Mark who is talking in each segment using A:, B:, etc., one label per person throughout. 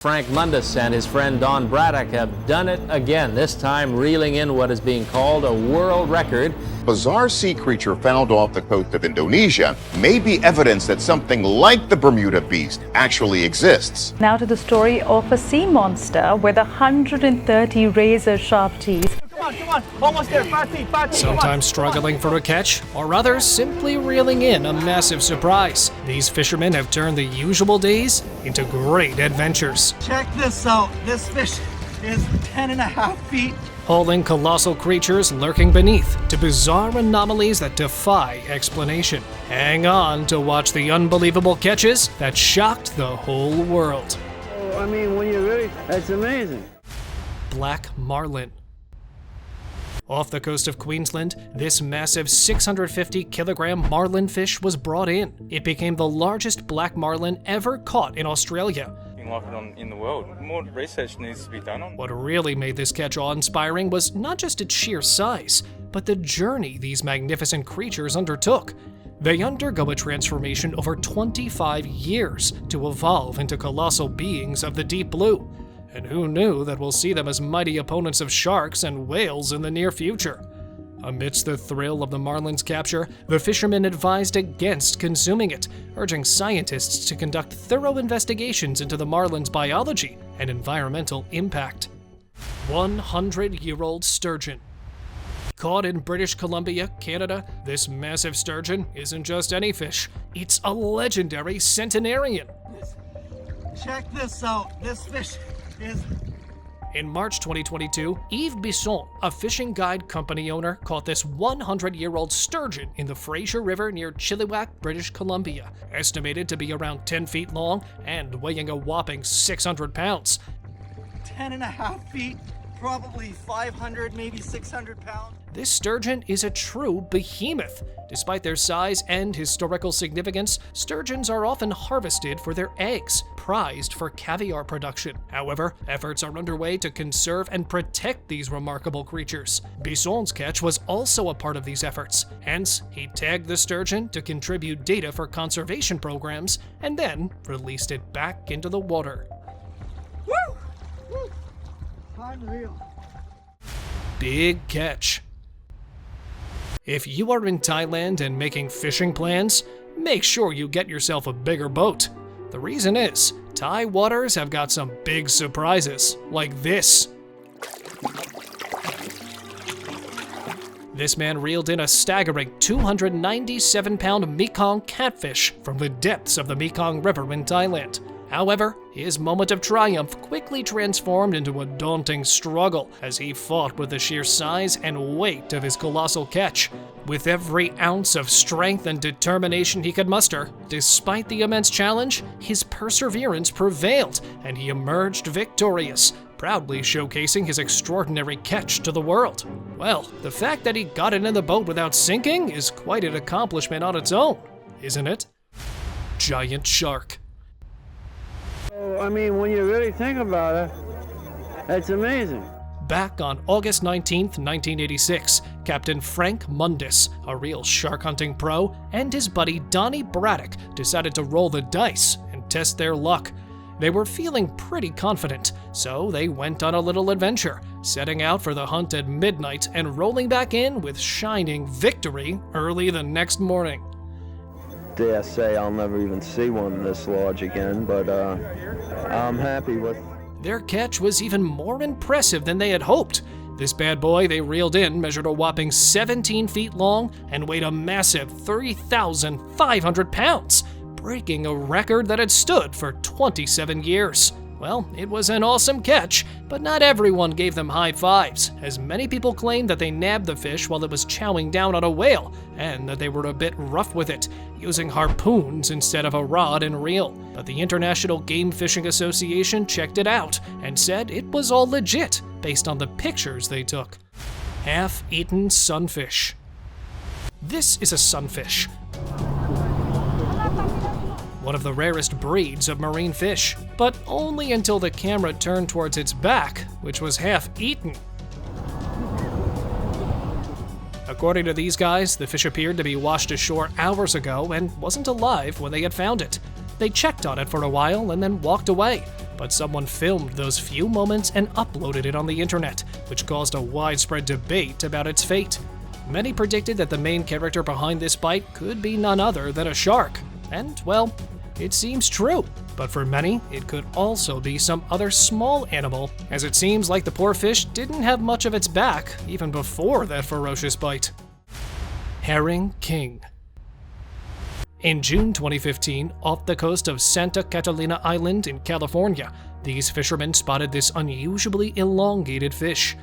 A: Frank Mundus and his friend Don Braddock have done it again, this time reeling in what is being called a world record.
B: Bizarre sea creature found off the coast of Indonesia may be evidence that something like the Bermuda beast actually exists.
C: Now to the story of a sea monster with 130 razor-sharp teeth.
D: Come on, almost there, 5 feet, 5 feet.
E: Sometimes struggling for a catch, or others simply reeling in a massive surprise. These fishermen have turned the usual days into great adventures.
D: Check this out. This fish is 10.5 feet.
E: Hauling colossal creatures lurking beneath to bizarre anomalies that defy explanation. Hang on to watch the unbelievable catches that shocked the whole world.
F: I mean, when you really, that's amazing.
E: Black Marlin. Off the coast of Queensland, this massive 650-kilogram marlin fish was brought in. It became the largest black marlin ever caught in Australia.
G: Like it in the world. More research needs to be done on it.
E: What really made this catch awe-inspiring was not just its sheer size, but the journey these magnificent creatures undertook. They undergo a transformation over 25 years to evolve into colossal beings of the deep blue. And who knew that we'll see them as mighty opponents of sharks and whales in the near future? Amidst the thrill of the marlin's capture, the fishermen advised against consuming it, urging scientists to conduct thorough investigations into the marlin's biology and environmental impact. 100-year-old sturgeon. Caught in British Columbia, Canada, this massive sturgeon isn't just any fish, it's a legendary centenarian.
D: Check this out. This fish is...
E: In March 2022, Yves Bisson, a fishing guide company owner, caught this 100-year-old sturgeon in the Fraser River near Chilliwack, British Columbia, estimated to be around 10 feet long and weighing a whopping 600 pounds.
D: 10.5 feet, probably 500, maybe 600 pounds.
E: This sturgeon is a true behemoth. Despite their size and historical significance, sturgeons are often harvested for their eggs, prized for caviar production. However, efforts are underway to conserve and protect these remarkable creatures. Bisson's catch was also a part of these efforts. Hence, he tagged the sturgeon to contribute data for conservation programs and then released it back into the water.
D: Woo! Woo! Unreal.
E: Big catch. If you are in Thailand and making fishing plans, make sure you get yourself a bigger boat. The reason is, Thai waters have got some big surprises, like this. This man reeled in a staggering 297-pound Mekong catfish from the depths of the Mekong River in Thailand. However, his moment of triumph quickly transformed into a daunting struggle as he fought with the sheer size and weight of his colossal catch. With every ounce of strength and determination he could muster, despite the immense challenge, his perseverance prevailed and he emerged victorious, proudly showcasing his extraordinary catch to the world. Well, the fact that he got it in the boat without sinking is quite an accomplishment on its own, isn't it? Giant shark.
F: I mean, when you really think about it, that's amazing.
E: Back on August 19th, 1986, Captain Frank Mundus, a real shark hunting pro, and his buddy Donnie Braddock decided to roll the dice and test their luck. They were feeling pretty confident, so they went on a little adventure, setting out for the hunt at midnight and rolling back in with shining victory early the next morning.
F: Dare say I'll never even see one this large again, but I'm happy with.
E: Their catch was even more impressive than they had hoped. This bad boy they reeled in measured a whopping 17 feet long and weighed a massive 3,500 pounds, breaking a record that had stood for 27 years. Well, it was an awesome catch, but not everyone gave them high fives, as many people claimed that they nabbed the fish while it was chowing down on a whale, and that they were a bit rough with it, using harpoons instead of a rod and reel. But the International Game Fishing Association checked it out and said it was all legit, based on the pictures they took. Half-eaten sunfish. This is a sunfish, one of the rarest breeds of marine fish, but only until the camera turned towards its back, which was half-eaten. According to these guys, the fish appeared to be washed ashore hours ago and wasn't alive when they had found it. They checked on it for a while and then walked away, but someone filmed those few moments and uploaded it on the internet, which caused a widespread debate about its fate. Many predicted that the main character behind this bite could be none other than a shark. And, well, it seems true. But for many, it could also be some other small animal, as it seems like the poor fish didn't have much of its back even before that ferocious bite. Herring King. In June 2015, off the coast of Santa Catalina Island in California, these fishermen spotted this unusually elongated fish.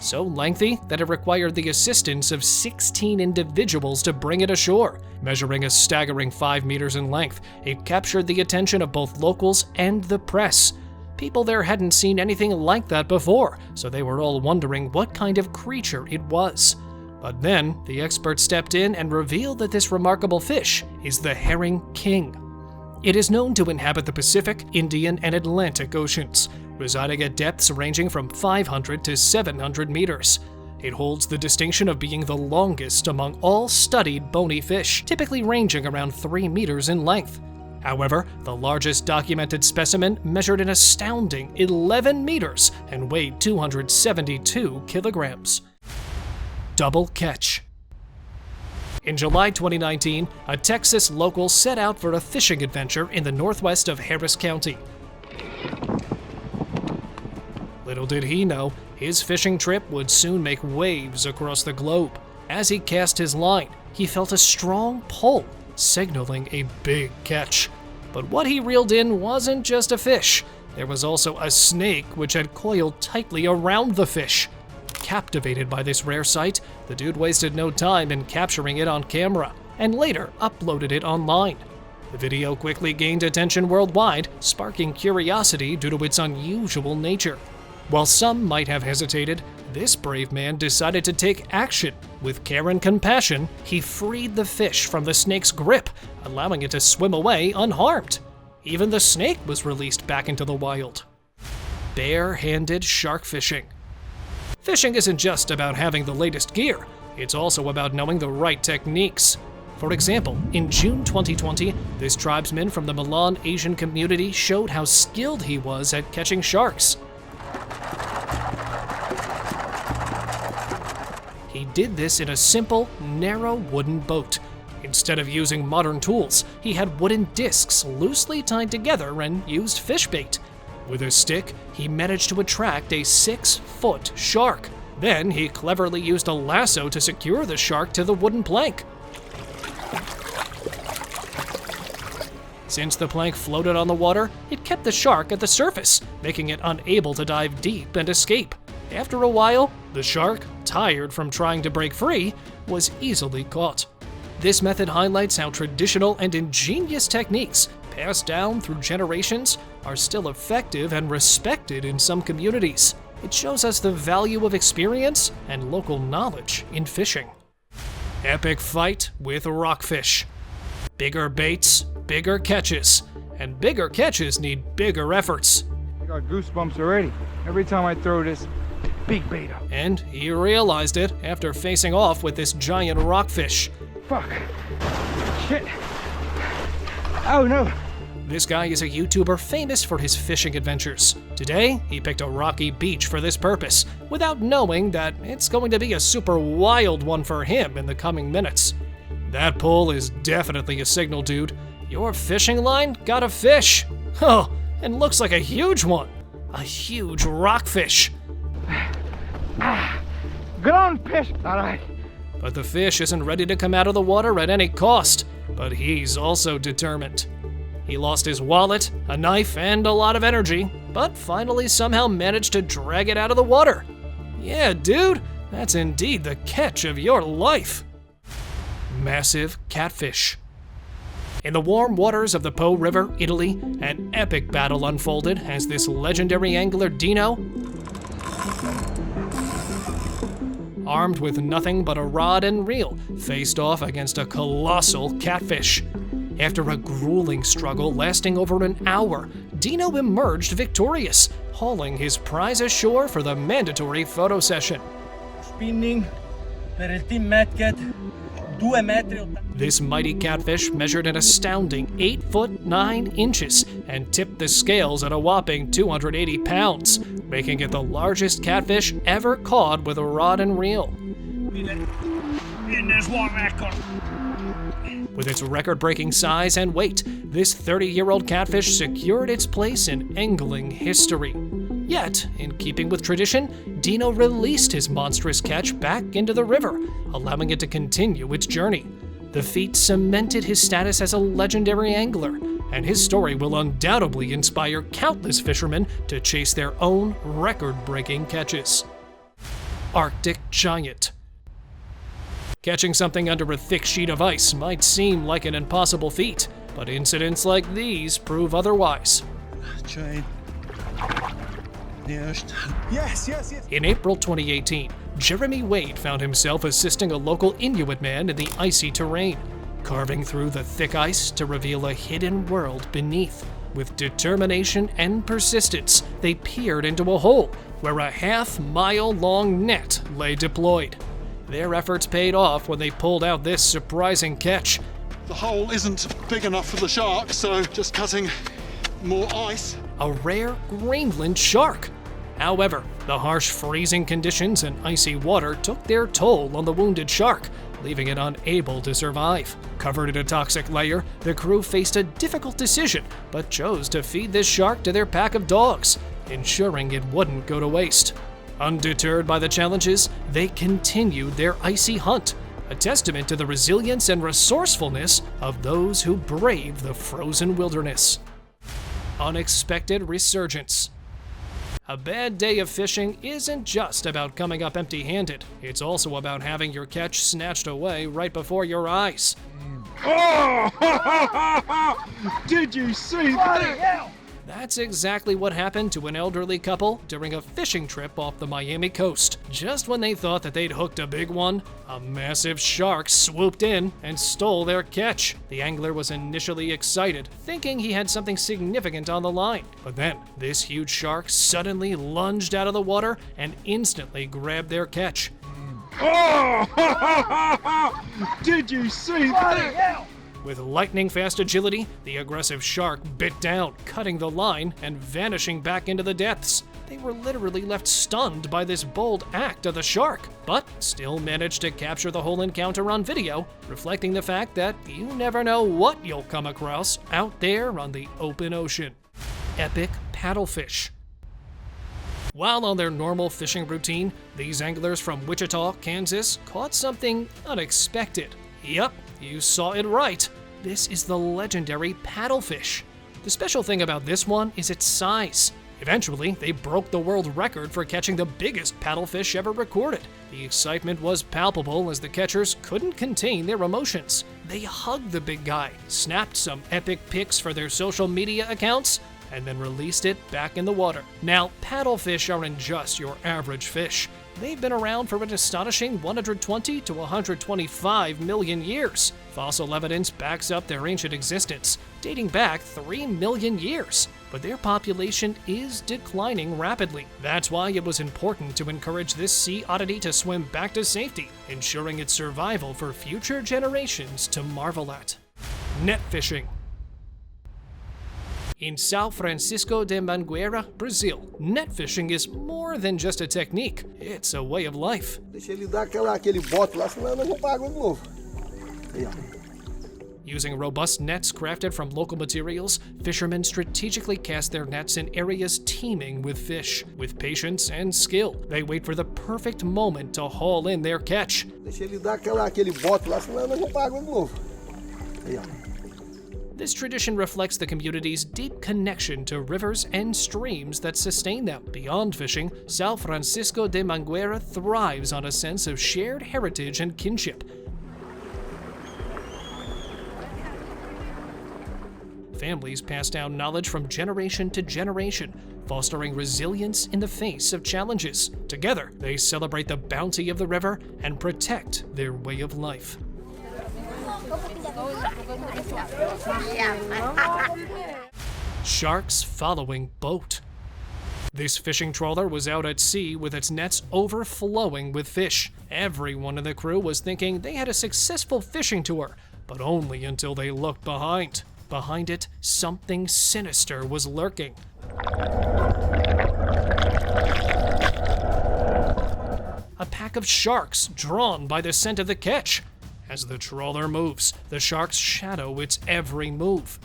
E: So lengthy that it required the assistance of 16 individuals to bring it ashore. Measuring a staggering 5 meters in length, it captured the attention of both locals and the press. People there hadn't seen anything like that before, so they were all wondering what kind of creature it was. But then, the experts stepped in and revealed that this remarkable fish is the herring king. It is known to inhabit the Pacific, Indian, and Atlantic Oceans, residing at depths ranging from 500 to 700 meters. It holds the distinction of being the longest among all studied bony fish, typically ranging around 3 meters in length. However, the largest documented specimen measured an astounding 11 meters and weighed 272 kilograms. Double catch. In July 2019, a Texas local set out for a fishing adventure in the northwest of Harris County. Little did he know, his fishing trip would soon make waves across the globe. As he cast his line, he felt a strong pull, signaling a big catch. But what he reeled in wasn't just a fish. There was also a snake which had coiled tightly around the fish. Captivated by this rare sight, the dude wasted no time in capturing it on camera, and later uploaded it online. The video quickly gained attention worldwide, sparking curiosity due to its unusual nature. While some might have hesitated, this brave man decided to take action. With care and compassion, he freed the fish from the snake's grip, allowing it to swim away unharmed. Even the snake was released back into the wild. Barehanded shark fishing. Fishing isn't just about having the latest gear, it's also about knowing the right techniques. For example, in June 2020, this tribesman from the Marlin Asian community showed how skilled he was at catching sharks. He did this in a simple, narrow wooden boat. Instead of using modern tools, he had wooden discs loosely tied together and used fish bait. With a stick, he managed to attract a 6-foot shark. Then he cleverly used a lasso to secure the shark to the wooden plank. Since the plank floated on the water, it kept the shark at the surface, making it unable to dive deep and escape. After a while, the shark, tired from trying to break free, was easily caught. This method highlights how traditional and ingenious techniques, passed down through generations, are still effective and respected in some communities. It shows us the value of experience and local knowledge in fishing. Epic fight with rockfish. Bigger baits, bigger catches, and bigger catches need bigger efforts.
H: I got goosebumps already every time I throw this big bait up.
E: And he realized it after facing off with this giant rockfish.
H: Fuck. Shit. Oh no.
E: This guy is a YouTuber famous for his fishing adventures. Today, he picked a rocky beach for this purpose, without knowing that it's going to be a super wild one for him in the coming minutes. That pull is definitely a signal, dude. Your fishing line got a fish. Oh, and looks like a huge one. A huge rockfish.
H: Good on, fish. All right.
E: But the fish isn't ready to come out of the water at any cost. But he's also determined. He lost his wallet, a knife, and a lot of energy, but finally somehow managed to drag it out of the water. Yeah, dude, that's indeed the catch of your life. Massive catfish. In the warm waters of the Po River, Italy, an epic battle unfolded as this legendary angler Dino, armed with nothing but a rod and reel, faced off against a colossal catfish. After a grueling struggle lasting over an hour, Dino emerged victorious, hauling his prize ashore for the mandatory photo session.
D: Spinning per il team Metcat
E: This mighty catfish measured an astounding 8 foot 9 inches and tipped the scales at a whopping 280 pounds, making it the largest catfish ever caught with a rod and reel. With its record-breaking size and weight, this 30-year-old catfish secured its place in angling history. Yet, in keeping with tradition, Dino released his monstrous catch back into the river, allowing it to continue its journey. The feat cemented his status as a legendary angler, and his story will undoubtedly inspire countless fishermen to chase their own record-breaking catches. Arctic Giant. Catching something under a thick sheet of ice might seem like an impossible feat, but incidents like these prove otherwise.
D: Yes.
E: In April 2018, Jeremy Wade found himself assisting a local Inuit man in the icy terrain, carving through the thick ice to reveal a hidden world beneath. With determination and persistence, they peered into a hole where a half-mile-long net lay deployed. Their efforts paid off when they pulled out this surprising catch.
I: The hole isn't big enough for the shark, so just cutting more ice.
E: A rare Greenland shark. However, the harsh freezing conditions and icy water took their toll on the wounded shark, leaving it unable to survive. Covered in a toxic layer, the crew faced a difficult decision, but chose to feed this shark to their pack of dogs, ensuring it wouldn't go to waste. Undeterred by the challenges, they continued their icy hunt, a testament to the resilience and resourcefulness of those who brave the frozen wilderness. Unexpected resurgence. A bad day of fishing isn't just about coming up empty-handed. It's also about having your catch snatched away right before your eyes.
I: Oh! Did you see that?
E: That's exactly what happened to an elderly couple during a fishing trip off the Miami coast. Just when they thought that they'd hooked a big one, a massive shark swooped in and stole their catch. The angler was initially excited, thinking he had something significant on the line. But then, this huge shark suddenly lunged out of the water and instantly grabbed their catch.
I: Oh! Did you see that?
E: With lightning-fast agility, the aggressive shark bit down, cutting the line and vanishing back into the depths. They were literally left stunned by this bold act of the shark, but still managed to capture the whole encounter on video, reflecting the fact that you never know what you'll come across out there on the open ocean. Epic paddlefish. While on their normal fishing routine, these anglers from Wichita, Kansas, caught something unexpected. Yep, you saw it right. This is the legendary paddlefish. The special thing about this one is its size. Eventually, they broke the world record for catching the biggest paddlefish ever recorded. The excitement was palpable as the catchers couldn't contain their emotions. They hugged the big guy, snapped some epic pics for their social media accounts, and then released it back in the water. Now, paddlefish aren't just your average fish. They've been around for an astonishing 120 to 125 million years. Fossil evidence backs up their ancient existence, dating back 3 million years. But their population is declining rapidly. That's why it was important to encourage this sea oddity to swim back to safety, ensuring its survival for future generations to marvel at. Net fishing. In São Francisco de Mangueira, Brazil, net fishing is more than just a technique, it's a way of life. Using robust nets crafted from local materials, fishermen strategically cast their nets in areas teeming with fish. With patience and skill, they wait for the perfect moment to haul in their catch. This tradition reflects the community's deep connection to rivers and streams that sustain them. Beyond fishing, São Francisco de Mangueira thrives on a sense of shared heritage and kinship. Families pass down knowledge from generation to generation, fostering resilience in the face of challenges. Together, they celebrate the bounty of the river and protect their way of life. Sharks following boat. This fishing trawler was out at sea with its nets overflowing with fish. Everyone in the crew was thinking they had a successful fishing tour, but only until they looked behind. Behind it, something sinister was lurking. A pack of sharks drawn by the scent of the catch. As the trawler moves, the sharks shadow its every move.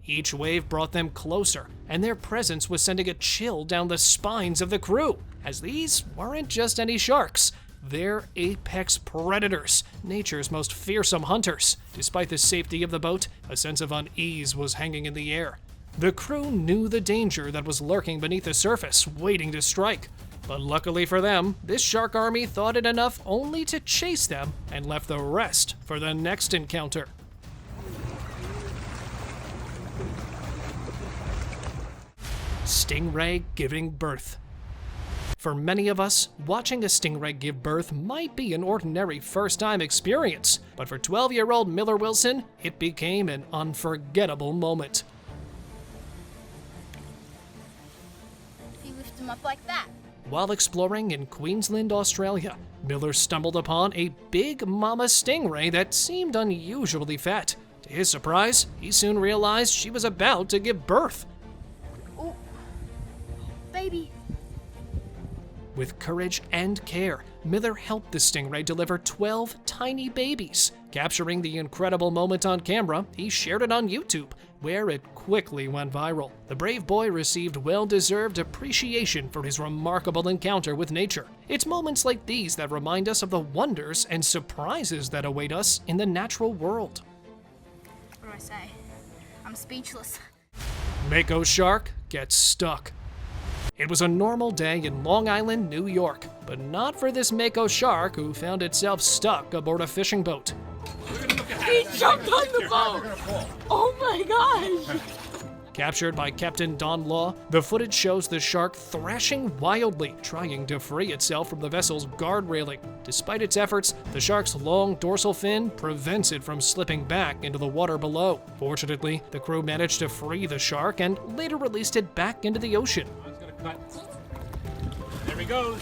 E: Each wave brought them closer, and their presence was sending a chill down the spines of the crew, as these weren't just any sharks. They're apex predators, nature's most fearsome hunters. Despite the safety of the boat, a sense of unease was hanging in the air. The crew knew the danger that was lurking beneath the surface, waiting to strike. But luckily for them, this shark army thought it enough only to chase them and left the rest for the next encounter. Stingray giving birth. For many of us, watching a stingray give birth might be an ordinary first-time experience, but for 12-year-old Miller Wilson, it became an unforgettable moment.
J: You lift him up like that.
E: While exploring in Queensland, Australia, Miller stumbled upon a big mama stingray that seemed unusually fat. To his surprise, he soon realized she was about to give birth.
J: Oh, baby.
E: With courage and care, Miller helped the stingray deliver 12 tiny babies. Capturing the incredible moment on camera, he shared it on YouTube, where it quickly went viral. The brave boy received well-deserved appreciation for his remarkable encounter with nature. It's moments like these that remind us of the wonders and surprises that await us in the natural world.
J: What do I say? I'm speechless.
E: Mako shark gets stuck. It was a normal day in Long Island, New York, but not for this Mako shark who found itself stuck aboard a fishing boat.
K: He jumped on the boat! Oh my gosh!
E: Captured by Captain Don Law, the footage shows the shark thrashing wildly, trying to free itself from the vessel's guard railing. Despite its efforts, the shark's long dorsal fin prevents it from slipping back into the water below. Fortunately, the crew managed to free the shark and later released it back into the ocean.
K: There he goes.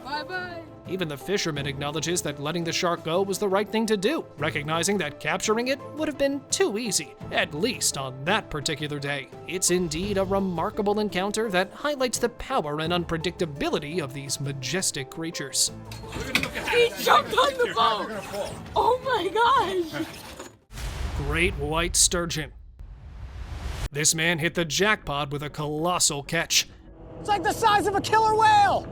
K: Bye-bye.
E: Even the fisherman acknowledges that letting the shark go was the right thing to do, recognizing that capturing it would have been too easy, at least on that particular day. It's indeed a remarkable encounter that highlights the power and unpredictability of these majestic creatures.
K: He jumped on the boat! Oh my gosh!
E: Great white sturgeon. This man hit the jackpot with a colossal catch.
D: It's like the size of a killer whale!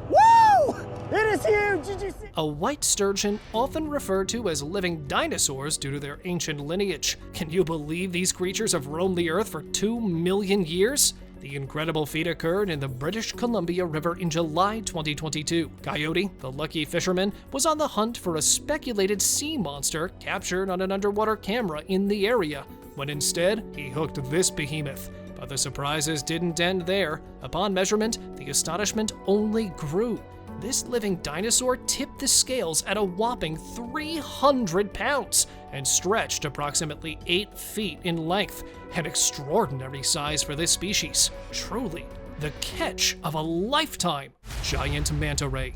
D: Woo! It is huge! Did you see?
E: A white sturgeon, often referred to as living dinosaurs due to their ancient lineage. Can you believe these creatures have roamed the earth for 2 million years? The incredible feat occurred in the British Columbia River in July 2022. Coyote, the lucky fisherman, was on the hunt for a speculated sea monster captured on an underwater camera in the area, when instead he hooked this behemoth. But the surprises didn't end there. Upon measurement, the astonishment only grew. This living dinosaur tipped the scales at a whopping 300 pounds and stretched approximately 8 feet in length, an extraordinary size for this species. Truly, the catch of a lifetime. Giant Manta Ray.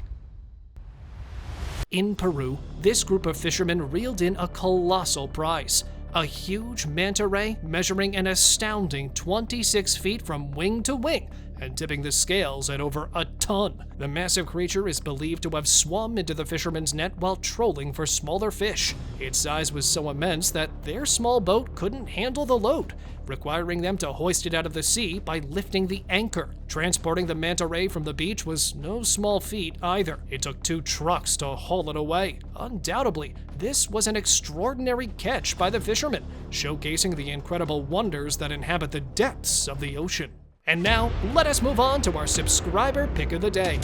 E: In Peru, this group of fishermen reeled in a colossal prize. A huge manta ray measuring an astounding 26 feet from wing to wing and tipping the scales at over a ton. The massive creature is believed to have swum into the fisherman's net while trolling for smaller fish. Its size was so immense that their small boat couldn't handle the load, requiring them to hoist it out of the sea by lifting the anchor. Transporting the manta ray from the beach was no small feat either. It took 2 trucks to haul it away. Undoubtedly, this was an extraordinary catch by the fishermen, showcasing the incredible wonders that inhabit the depths of the ocean. And now, let us move on to our subscriber pick of the day.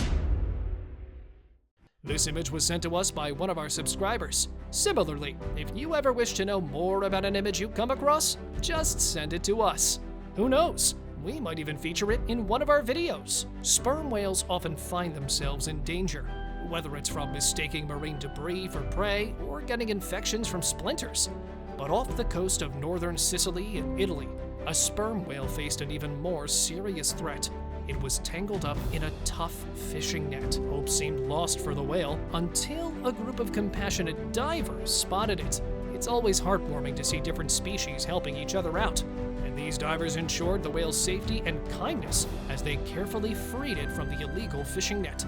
E: This image was sent to us by one of our subscribers. Similarly, if you ever wish to know more about an image you come across, just send it to us. Who knows? We might even feature it in one of our videos. Sperm whales often find themselves in danger, whether it's from mistaking marine debris for prey or getting infections from splinters. But off the coast of northern Sicily in Italy, a sperm whale faced an even more serious threat. It was tangled up in a tough fishing net. Hope seemed lost for the whale until a group of compassionate divers spotted it. It's always heartwarming to see different species helping each other out, and these divers ensured the whale's safety and kindness as they carefully freed it from the illegal fishing net.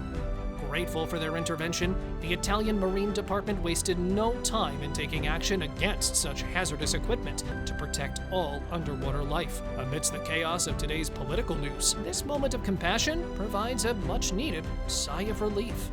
E: Grateful for their intervention, the Italian Marine Department wasted no time in taking action against such hazardous equipment to protect all underwater life. Amidst the chaos of today's political news, this moment of compassion provides a much-needed sigh of relief.